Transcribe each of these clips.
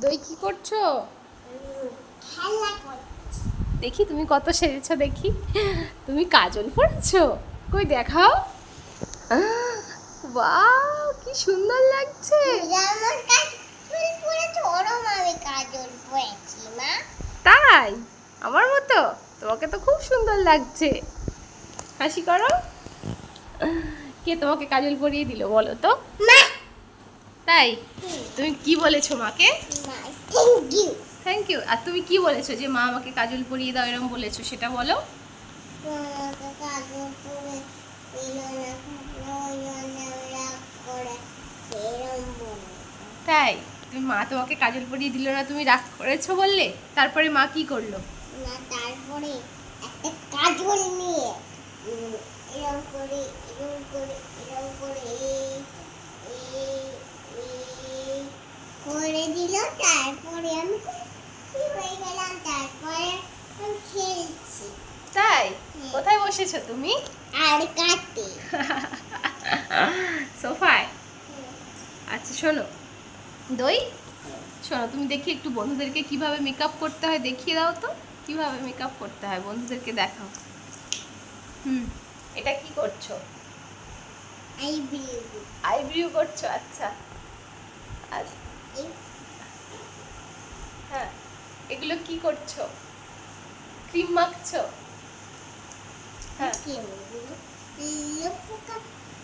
দই কি করছো? খেলা করছি। দেখি তুমি কত সেজেছো দেখি। তুমি কাজল পরেছো? কই দেখাও। ওয়াও কি সুন্দর লাগছে। আমার কাজল পরেছো, ওরম আমি কাজল পরেছি মা। তাই? আমার মতো? তোমাকে তো খুব সুন্দর লাগছে। হাসি করো। কে তোমাকে কাজল পরিয়ে দিল বলো তো? মা। তাই? তুমি কি বলেছো মাকে? মা থ্যাংক ইউ। Thank you. আর তুমি কি বলেছো যে মা আমাকে কাজল পরিয়ে দাও এরকম বলেছো, সেটা বলো। আমাকে কাজল পরে দিল না, ওই জন্য রাগ করে এরম বলে। তাই? তুমি মা তোমাকে কাজল পরিয়ে দিল না, তুমি রাগ করেছো বললে, তারপরে মা কি করলো? না তারপরে একটা কাজল নিয়ে এরম করে এরম করে এরম করে করে দিল। তারপরে আমি খুশি হয়ে গেলাম। তারপরে আমি খেলছি। তাই? কোথায় বসেছো তুমি? আর কাটে সোফায়? আচ্ছা শোনো দই, শোনো তুমি দেখি একটু বন্ধুদেরকে কিভাবে মেকআপ করতে হয় দেখিয়ে দাও তো। কিভাবে মেকআপ করতে হয় বন্ধুদেরকে দেখাও। এটা কি করছো? আইব্রো। আইব্রো করছো? আচ্ছা। আর হ্যাঁ, এগুলো কি করছো? ক্রিম মাখছো? হ্যাঁ। পোকা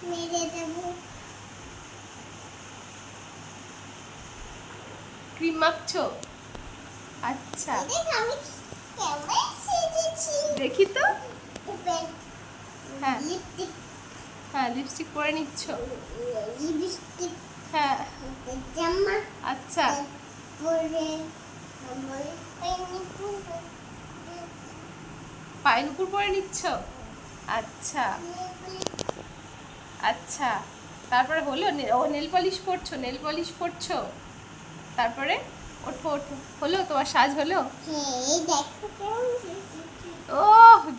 মেরে দেবো। ক্রিম মাখছো? আচ্ছা আমি কেমন সেজেছি দেখি তো। হ্যাঁ লিপস্টিক হ্যাঁ, লিপস্টিক পরে নিচ্ছ? লিপস্টিক হ্যাঁ। জামা। আচ্ছা পরে পায়ের উপর পরে নিচ্ছ? আচ্ছা আচ্ছা। তারপরে হলো ও নেল পলিশ পরছো? নেল পলিশ পরছো? তারপরে ওঠো ওঠো, হলো তোমার সাজ হলো? ও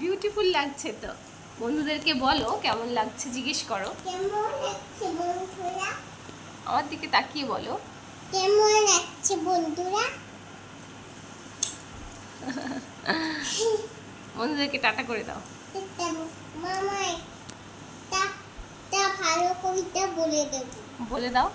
বিউটিফুল লাগছে তো। বন্ধুদেরকে বলো কেমন লাগছে, জিজ্ঞেস করো। কেমন লাগছে বন্ধুরা? আমার দিকে তাকিয়ে বলো। কেমন লাগছে বন্ধুরা? বন্ধুদেরকে টাটা করে দাও। মামা একটা ভালো কবিতা বলে দেবো। বলে দাও।